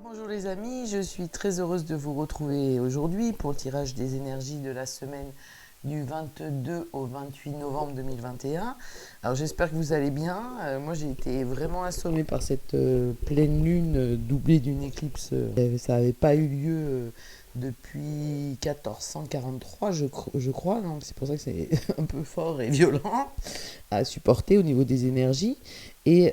Bonjour les amis, je suis très heureuse de vous retrouver aujourd'hui pour le tirage des énergies de la semaine du 22 au 28 novembre 2021. Alors j'espère que vous allez bien. Moi j'ai été vraiment assommée par cette pleine lune doublée d'une éclipse. Ça n'avait pas eu lieu depuis 1443 je crois, donc c'est pour ça que c'est un peu fort et violent à supporter au niveau des énergies. Et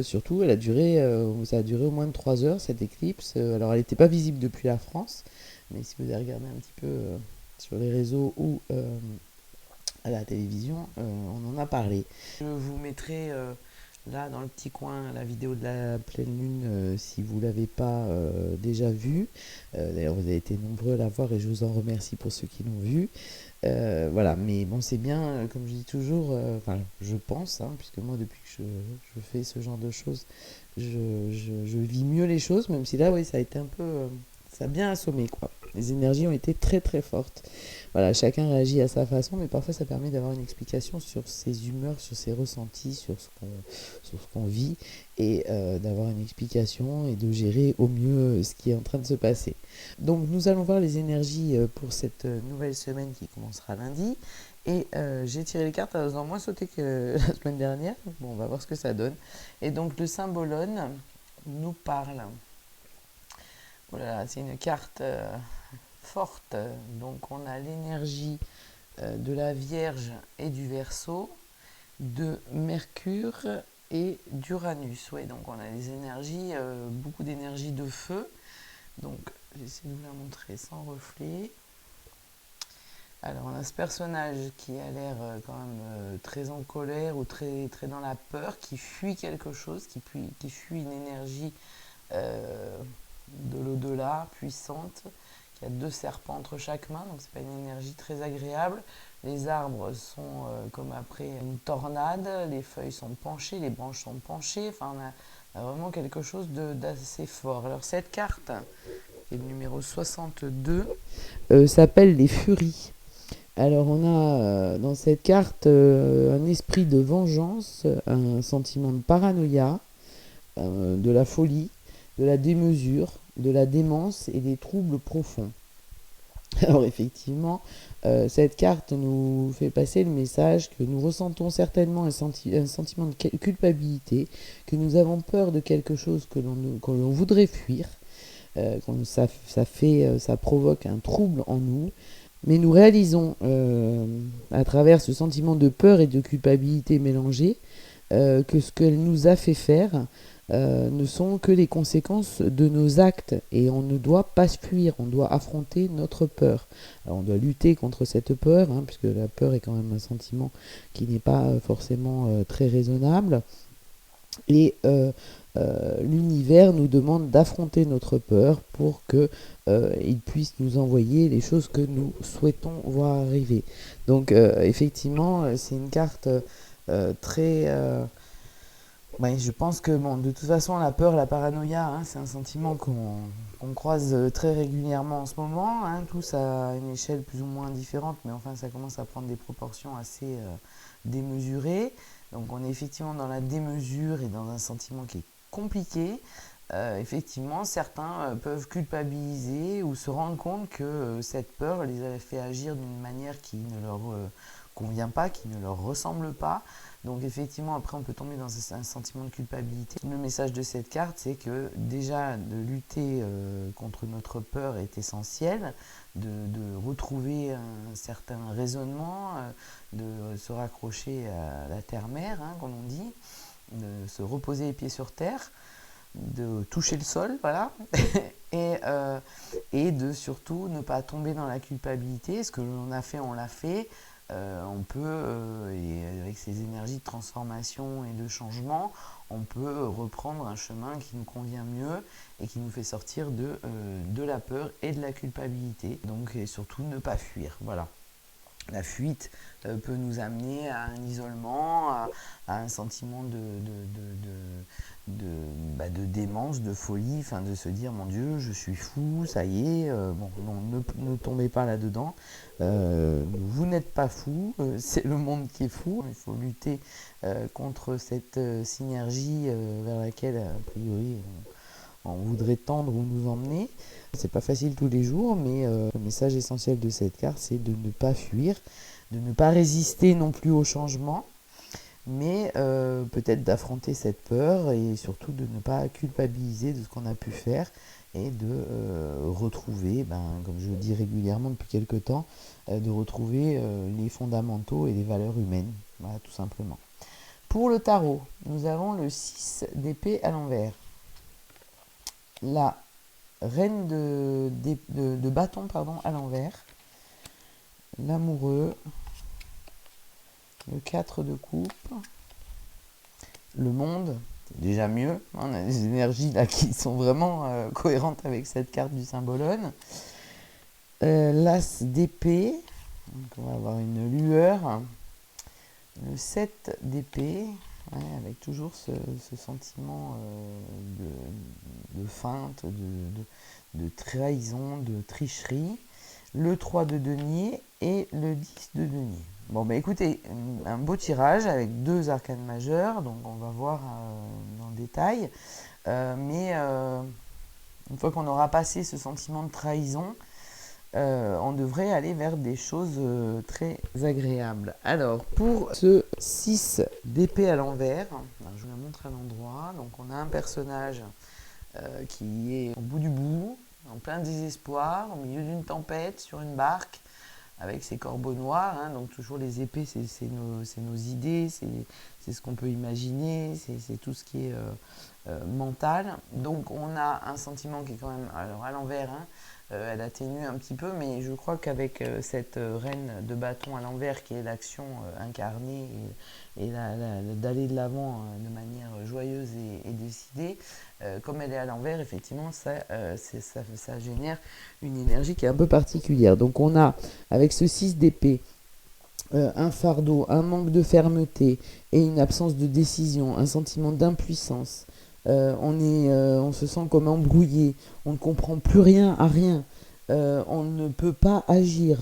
surtout, ça a duré au moins de 3 heures cette éclipse. Alors, elle n'était pas visible depuis la France, mais si vous avez regardé un petit peu sur les réseaux ou à la télévision, on en a parlé. Je vous mettrai là dans le petit coin la vidéo de la pleine lune si vous ne l'avez pas déjà vue. D'ailleurs, vous avez été nombreux à la voir et je vous en remercie pour ceux qui l'ont vue. Voilà, mais bon, c'est bien, comme je dis toujours, enfin, je pense, hein, puisque moi, depuis que je fais ce genre de choses, je vis mieux les choses, même si là, oui, ça a été un peu, ça a bien assommé, quoi. Les énergies ont été très, très fortes. Voilà, chacun réagit à sa façon, mais parfois, ça permet d'avoir une explication sur ses humeurs, sur ses ressentis, sur ce qu'on vit, et d'avoir une explication et de gérer au mieux ce qui est en train de se passer. Donc nous allons voir les énergies pour cette nouvelle semaine qui commencera lundi. Et j'ai tiré les cartes, elles ont moins sauté que la semaine dernière. Bon, on va voir ce que ça donne. Et donc le symbolone nous parle. Voilà, c'est une carte forte. Donc on a l'énergie de la Vierge et du Verseau, de Mercure et d'Uranus. Ouais, donc on a des énergies, beaucoup d'énergie de feu. Donc j'essaie de vous la montrer sans reflet. Alors on a ce personnage qui a l'air quand même très en colère ou très, très dans la peur, qui fuit quelque chose, qui fuit une énergie de l'au-delà puissante, qui a deux serpents entre chaque main, donc c'est pas une énergie très agréable. Les arbres sont comme après une tornade, les feuilles sont penchées, les branches sont penchées, enfin on a vraiment quelque chose d'assez fort. Alors cette carte, qui est le numéro 62, s'appelle les Furies. Alors on a dans cette carte un esprit de vengeance, un sentiment de paranoïa, de la folie, de la démesure, de la démence et des troubles profonds. Alors effectivement, cette carte nous fait passer le message que nous ressentons certainement un sentiment de culpabilité, que nous avons peur de quelque chose que l'on voudrait fuir, ça provoque un trouble en nous, mais nous réalisons à travers ce sentiment de peur et de culpabilité mélangée que ce qu'elle nous a fait faire ne sont que les conséquences de nos actes et on ne doit pas fuir, on doit affronter notre peur. Alors on doit lutter contre cette peur, hein, puisque la peur est quand même un sentiment qui n'est pas forcément très raisonnable. Et l'univers nous demande d'affronter notre peur pour que il puisse nous envoyer les choses que nous souhaitons voir arriver. Donc effectivement, c'est une carte très ouais, je pense que bon, de toute façon, la peur, la paranoïa, hein, c'est un sentiment qu'on croise très régulièrement en ce moment, hein, tous à une échelle plus ou moins différente, mais enfin, ça commence à prendre des proportions assez démesurées. Donc, on est effectivement dans la démesure et dans un sentiment qui est compliqué. Effectivement, certains peuvent culpabiliser ou se rendre compte que cette peur les a fait agir d'une manière qui ne leur convient pas, qui ne leur ressemble pas. Donc effectivement, après, on peut tomber dans un sentiment de culpabilité. Le message de cette carte, c'est que déjà, de lutter contre notre peur est essentiel, de retrouver un certain raisonnement, de se raccrocher à la terre-mère, hein, comme on dit, de se reposer les pieds sur terre, de toucher le sol, voilà, et de surtout ne pas tomber dans la culpabilité. Ce que l'on a fait, on l'a fait. On peut, et avec ces énergies de transformation et de changement, on peut reprendre un chemin qui nous convient mieux et qui nous fait sortir de la peur et de la culpabilité. Donc, et surtout, ne pas fuir. Voilà. La fuite peut nous amener à un isolement, à un sentiment de démence, de folie, enfin de se dire mon Dieu, je suis fou, ça y est, bon, non, ne tombez pas là-dedans, vous n'êtes pas fou, c'est le monde qui est fou, il faut lutter contre cette synergie vers laquelle, a priori, on voudrait tendre ou nous emmener. C'est pas facile tous les jours, mais le message essentiel de cette carte, c'est de ne pas fuir, de ne pas résister non plus au changement, mais peut-être d'affronter cette peur et surtout de ne pas culpabiliser de ce qu'on a pu faire et de retrouver, comme je le dis régulièrement depuis quelques temps, de retrouver les fondamentaux et les valeurs humaines, voilà, tout simplement. Pour le tarot, nous avons le 6 d'épée à l'envers, la reine de bâton à l'envers, l'amoureux, le 4 de coupe, le monde, c'est déjà mieux, on a des énergies là qui sont vraiment cohérentes avec cette carte du symbolone, l'as d'épée, donc on va avoir une lueur, le 7 d'épée, ouais, avec toujours ce sentiment de feinte, de trahison, de tricherie, le 3 de denier et le 10 de denier. Bon, écoutez, un beau tirage avec 2 arcanes majeures, donc on va voir dans le détail. Mais une fois qu'on aura passé ce sentiment de trahison, on devrait aller vers des choses très agréables. Alors, pour ce 6 d'épée à l'envers, je vous la montre à l'endroit. Donc, on a un personnage qui est au bout du bout, en plein désespoir, au milieu d'une tempête, sur une barque, avec ses corbeaux noirs. Donc, toujours les épées, c'est nos idées, c'est ce qu'on peut imaginer, c'est tout ce qui est mental. Donc, on a un sentiment qui est quand même à l'envers, elle atténue un petit peu, mais je crois qu'avec cette reine de bâton à l'envers qui est l'action incarnée et d'aller de l'avant de manière joyeuse et décidée, comme elle est à l'envers, effectivement, ça génère une énergie qui est un peu particulière. Donc on a, avec ce 6 d'épée, un fardeau, un manque de fermeté et une absence de décision, un sentiment d'impuissance. On se sent comme embrouillé, on ne comprend plus rien à rien, on ne peut pas agir.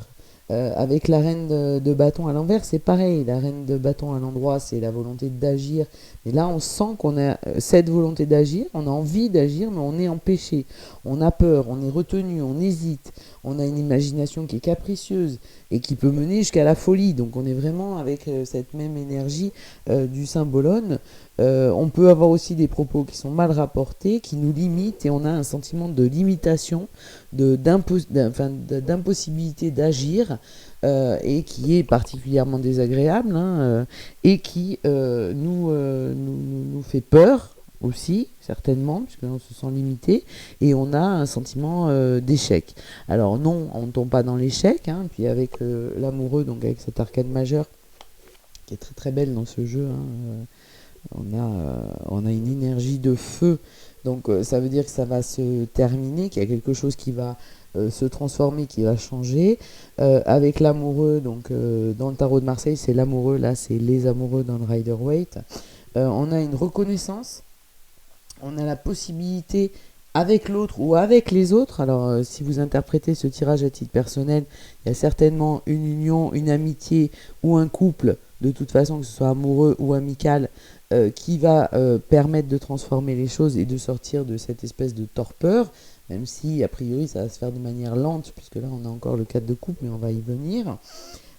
Avec la reine de bâton à l'envers, c'est pareil. La reine de bâton à l'endroit, c'est la volonté d'agir. Mais là, on sent qu'on a cette volonté d'agir, on a envie d'agir, mais on est empêché. On a peur, on est retenu, on hésite. On a une imagination qui est capricieuse et qui peut mener jusqu'à la folie. Donc on est vraiment avec cette même énergie du symbolone. On peut avoir aussi des propos qui sont mal rapportés, qui nous limitent, et on a un sentiment de limitation, d'impossibilité d'agir, et qui est particulièrement désagréable, et qui nous fait peur aussi, certainement, puisqu'on se sent limité, et on a un sentiment d'échec. Alors non, on ne tombe pas dans l'échec, puis avec l'amoureux, donc avec cette arcane majeure, qui est très très belle dans ce jeu, on a une énergie de feu, donc ça veut dire que ça va se terminer, qu'il y a quelque chose qui va se transformer, qui va changer. Avec l'amoureux, donc dans le tarot de Marseille, c'est l'amoureux, là c'est les amoureux dans le Rider-Waite. On a une reconnaissance, on a la possibilité avec l'autre ou avec les autres. Alors si vous interprétez ce tirage à titre personnel, il y a certainement une union, une amitié ou un couple, de toute façon que ce soit amoureux ou amical, qui va permettre de transformer les choses et de sortir de cette espèce de torpeur, même si a priori ça va se faire de manière lente, puisque là on a encore le 4 de coupe, mais on va y venir.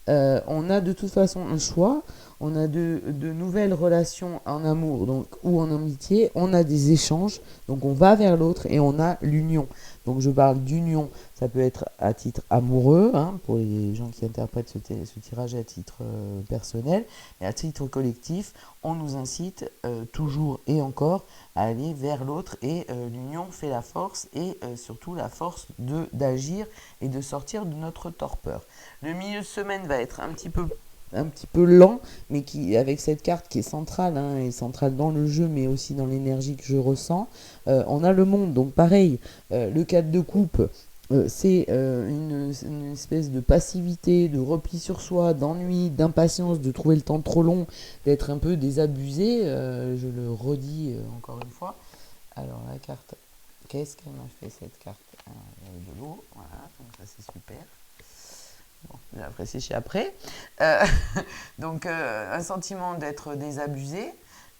On a de toute façon un choix, on a de nouvelles relations en amour ou en amitié, on a des échanges, donc on va vers l'autre et on a l'union. Donc je parle d'union, ça peut être à titre amoureux, pour les gens qui interprètent ce tirage à titre personnel, et à titre collectif, on nous incite toujours et encore à aller vers l'autre, et l'union fait la force, et surtout la force d'agir et de sortir de notre torpeur. Le milieu de semaine va être un petit peu lent, mais avec cette carte qui est centrale, et centrale dans le jeu, mais aussi dans l'énergie que je ressens. On a le monde, donc pareil, le 4 de coupe, c'est une espèce de passivité, de repli sur soi, d'ennui, d'impatience, de trouver le temps trop long, d'être un peu désabusé, je le redis encore une fois. Alors la carte, qu'est-ce qu'elle m'a fait cette carte? Il y a de l'eau, voilà, donc ça c'est super. Bon, je vais sécher après. Donc un sentiment d'être désabusé,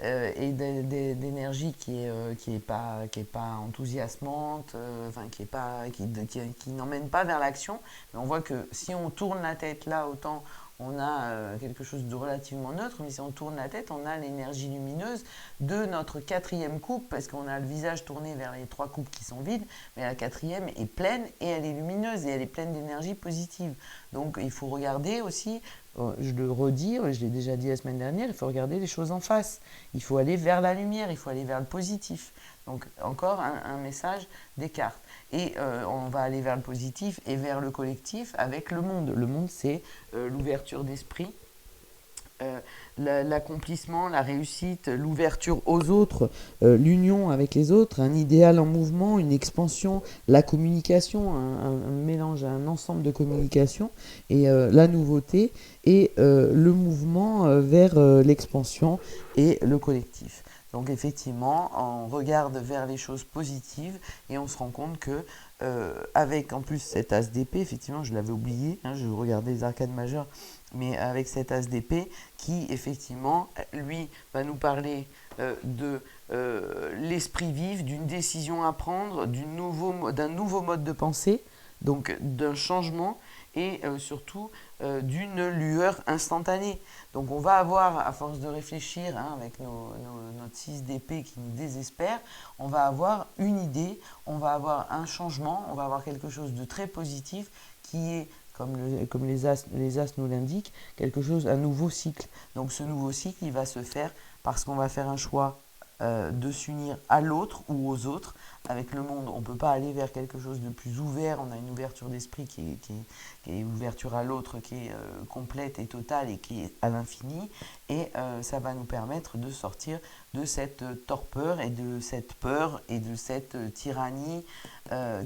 et d'énergie qui est pas enthousiasmante, enfin qui n'emmène pas vers l'action. Mais on voit que si on tourne la tête là, autant on a quelque chose de relativement neutre, mais si on tourne la tête, on a l'énergie lumineuse de notre quatrième coupe, parce qu'on a le visage tourné vers les trois coupes qui sont vides, mais la quatrième est pleine et elle est lumineuse et elle est pleine d'énergie positive. Donc il faut regarder aussi, je le redis, je l'ai déjà dit la semaine dernière, il faut regarder les choses en face. Il faut aller vers la lumière, il faut aller vers le positif. Donc encore un message des cartes. Et on va aller vers le positif et vers le collectif avec le monde. Le monde, c'est l'ouverture d'esprit, l'accomplissement, la réussite, l'ouverture aux autres, l'union avec les autres, un idéal en mouvement, une expansion, la communication, un mélange, un ensemble de communication, et la nouveauté, et le mouvement vers l'expansion et le collectif. Donc effectivement, on regarde vers les choses positives et on se rend compte que avec en plus cet as d'épée, effectivement je l'avais oublié, hein, je regardais les arcades majeures, mais avec cet as d'épée qui effectivement lui va nous parler de l'esprit vif, d'une décision à prendre, d'un nouveau mode de pensée, donc d'un changement et surtout d'une lueur instantanée. Donc on va avoir, à force de réfléchir avec notre 6 d'épée qui nous désespère, on va avoir une idée, on va avoir un changement, on va avoir quelque chose de très positif qui est, comme les as nous l'indiquent, un nouveau cycle. Donc ce nouveau cycle, il va se faire parce qu'on va faire un choix de s'unir à l'autre ou aux autres. Avec le monde, on ne peut pas aller vers quelque chose de plus ouvert, on a une ouverture d'esprit qui est une ouverture à l'autre, qui est complète et totale et qui est à l'infini, et ça va nous permettre de sortir de cette torpeur et de cette peur et de cette tyrannie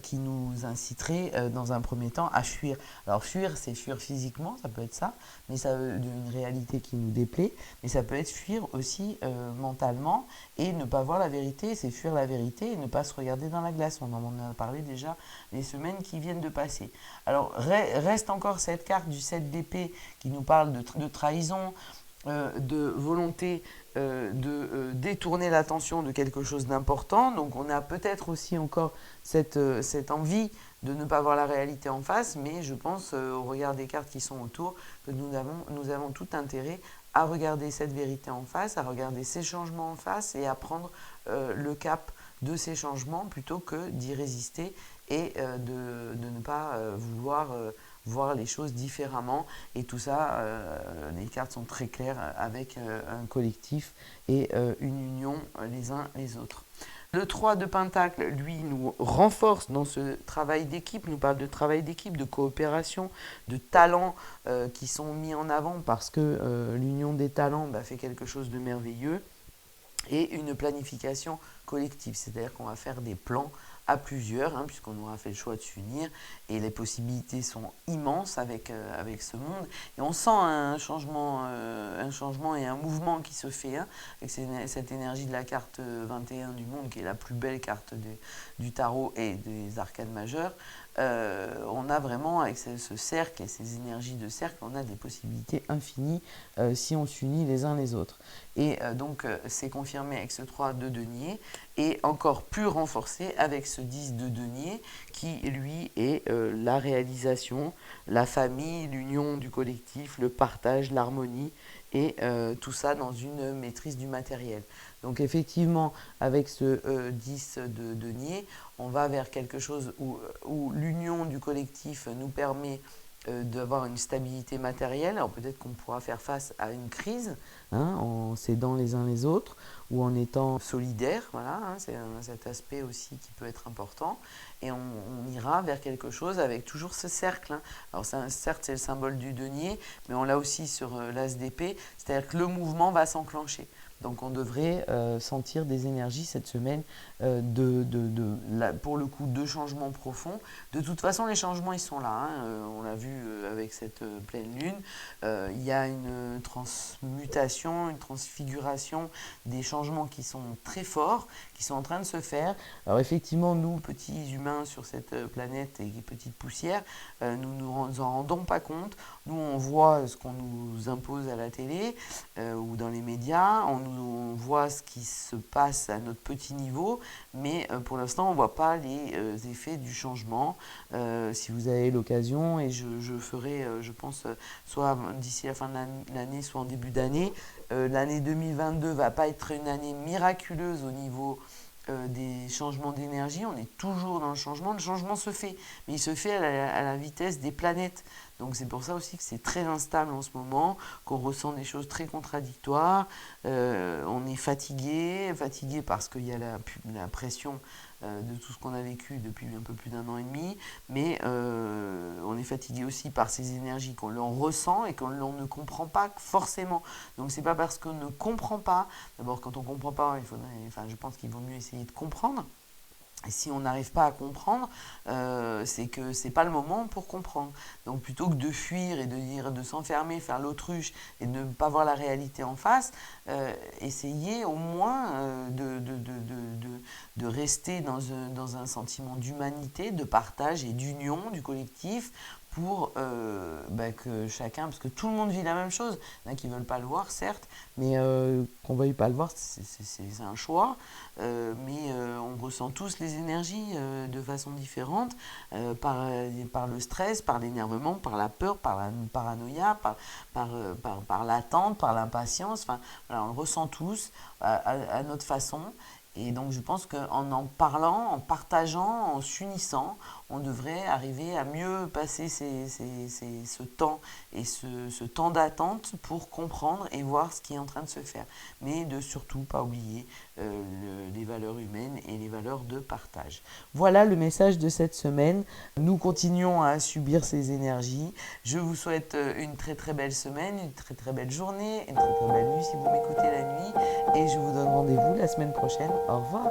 qui nous inciterait dans un premier temps à fuir. Alors fuir, c'est fuir physiquement, ça peut être ça, mais ça d'une réalité qui nous déplaît, mais ça peut être fuir aussi mentalement et ne pas voir la vérité, c'est fuir la vérité et ne pas se regarder dans la glace. On en a parlé déjà les semaines qui viennent de passer. Alors reste encore cette carte du 7 d'épée qui nous parle de trahison, de volonté de détourner l'attention de quelque chose d'important. Donc on a peut-être aussi encore cette envie de ne pas voir la réalité en face, mais je pense au regard des cartes qui sont autour que nous avons tout intérêt à regarder cette vérité en face, à regarder ces changements en face et à prendre le cap de ces changements plutôt que d'y résister et de ne pas vouloir voir les choses différemment. Et tout ça, les cartes sont très claires avec un collectif et une union les uns les autres. Le 3 de Pentacle, lui, nous renforce dans ce travail d'équipe, nous parle de travail d'équipe, de coopération, de talents qui sont mis en avant parce que l'union des talents fait quelque chose de merveilleux, et une planification collective, c'est-à-dire qu'on va faire des plans à plusieurs, puisqu'on aura fait le choix de s'unir, et les possibilités sont immenses avec ce monde, et on sent un changement et un mouvement qui se fait, avec cette énergie de la carte 21 du monde, qui est la plus belle carte du tarot et des arcades majeures. On a vraiment, avec ce cercle et ces énergies de cercle, on a des possibilités infinies si on s'unit les uns les autres. Et donc c'est confirmé avec ce 3 de denier et encore plus renforcé avec ce 10 de denier qui lui est la réalisation, la famille, l'union du collectif, le partage, l'harmonie et tout ça dans une maîtrise du matériel. Donc effectivement, avec ce 10 de denier, on va vers quelque chose où l'union du collectif nous permet d'avoir une stabilité matérielle. Alors peut-être qu'on pourra faire face à une crise en s'aidant les uns les autres ou en étant solidaires. Voilà, c'est cet aspect aussi qui peut être important. Et on ira vers quelque chose avec toujours ce cercle. Alors certes, c'est le symbole du denier, mais on l'a aussi sur l'as d'épée, c'est-à-dire que le mouvement va s'enclencher. Donc on devrait sentir des énergies cette semaine pour le coup de changements profonds. De toute façon, les changements, ils sont là. On l'a vu avec cette pleine lune. Il y a une transmutation, une transfiguration, des changements qui sont très forts, qui sont en train de se faire. Alors effectivement, nous, petits humains sur cette planète et petites poussières, nous ne nous en rendons pas compte. Nous, on voit ce qu'on nous impose à la télé ou dans les médias, on voit ce qui se passe à notre petit niveau, mais pour l'instant, on ne voit pas les effets du changement. Si vous avez l'occasion, et je ferai, je pense, soit d'ici la fin de l'année, soit en début d'année, l'année 2022 ne va pas être une année miraculeuse au niveau des changements d'énergie. On est toujours dans le changement. Le changement se fait, mais il se fait à la vitesse des planètes. Donc c'est pour ça aussi que c'est très instable en ce moment, qu'on ressent des choses très contradictoires. On est fatigué, fatigué parce qu'il y a la pression de tout ce qu'on a vécu depuis un peu plus d'1 an et demi, mais on est fatigué aussi par ces énergies qu'on l'on ressent et qu'on ne comprend pas forcément. Donc c'est pas parce qu'on ne comprend pas, d'abord quand on comprend pas, je pense qu'il vaut mieux essayer de comprendre. Et si on n'arrive pas à comprendre, c'est que c'est pas le moment pour comprendre. Donc plutôt que de fuir et de dire, de s'enfermer, faire l'autruche et de ne pas voir la réalité en face, essayez au moins de rester dans un sentiment d'humanité, de partage et d'union du collectif pour que chacun, parce que tout le monde vit la même chose, il y en a qui ne veulent pas le voir, certes, mais qu'on ne veuille pas le voir, c'est un choix, mais on ressent tous les énergies de façon différente, par le stress, par l'énervement, par la peur, par la paranoïa, par l'attente, par l'impatience, enfin, voilà, on le ressent tous à notre façon. Et donc je pense qu'en parlant, en partageant, en s'unissant, on devrait arriver à mieux passer ce temps et ce temps d'attente pour comprendre et voir ce qui est en train de se faire. Mais de surtout pas oublier les valeurs humaines et les valeurs de partage. Voilà le message de cette semaine. Nous continuons à subir ces énergies. Je vous souhaite une très très belle semaine, une très très belle journée, une très très belle nuit si vous m'écoutez la nuit. Et je vous donne rendez-vous la semaine prochaine. Au revoir.